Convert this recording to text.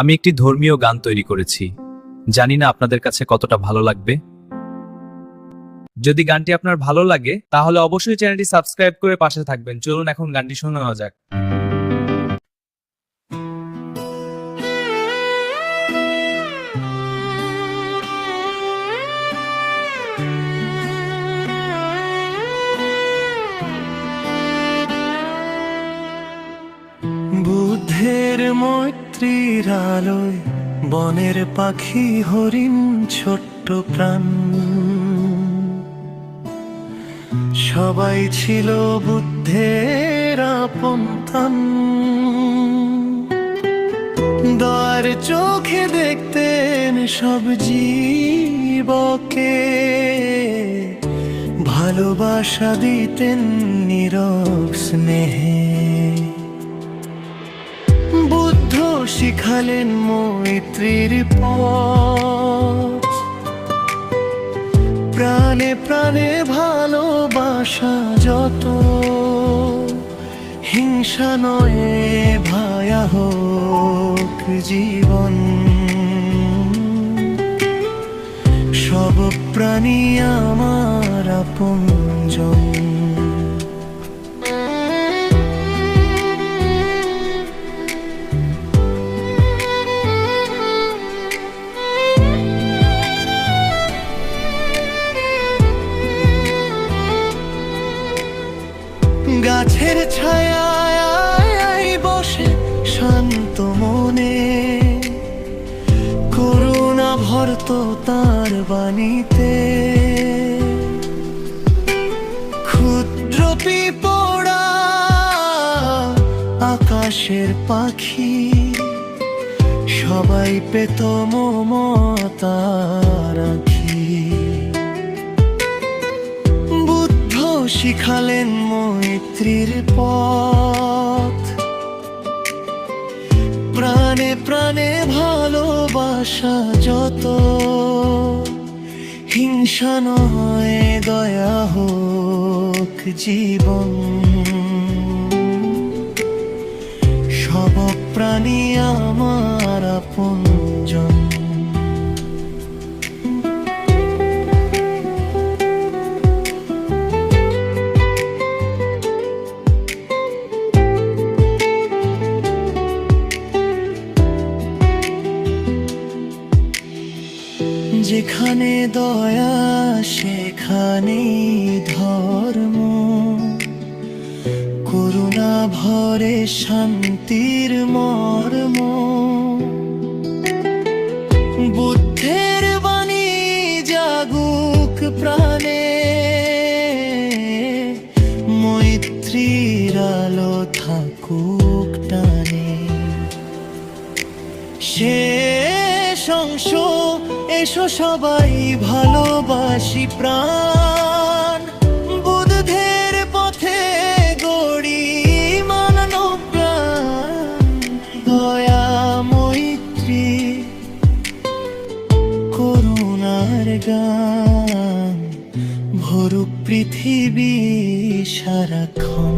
আমি একটি ধর্মীয় গান তৈরি করেছি, জানি না আপনাদের কাছে কতটা ভালো লাগবে। যদি গানটি আপনার ভালো লাগে তাহলে অবশ্যই চ্যানেলটি সাবস্ক্রাইব করে পাশে থাকবেন। চলুন এখন গানটি শুনে নেওয়া যাক। বুদ্ধের মৈত্রীর আলোয় বনের পাখি হরিণ ছোট্ট প্রাণ সবাই ছিল বুদ্ধের আপনতান। দয়ার চোখে দেখতেন সব জীবকে, ভালোবাসা দিতেন নীরব স্নেহে। বুদ্ধ শিখালেন মৈত্রীর পথ, প্রাণে প্রাণে ভালোবাসা যত, হিংসা নয় ভায়া হোক জীবন। সব প্রাণী আমার আপনজন। গাছের ছায়ায় বসে শান্ত মনে, করুণা ভরত তার বাণীতে। ক্ষুদ্র পিপড়া আকাশের পাখি সবাই পেত মমতার আঁখি। শিখালেন মৈত্রীর পথ, প্রাণে প্রাণে ভালোবাসা যত, হিংসা নয় দয়া হোক জীবন। সব প্রাণী আমার আপনজন। যেখানে দয়া সেখানেই ধর্ম, করুণা ভরে শান্তির মর্ম। বুদ্ধের বাণী জাগুক প্রাণে, মৈত্রীর আলো থাকুক টানে। শেষ অংশ এসো সবাই ভালোবাসি প্রাণ, বুদ্ধের পথে গড়ি মানব প্রাণ। দয়া মৈত্রী করুণার গান ভরুক পৃথিবী সারাক্ষণ।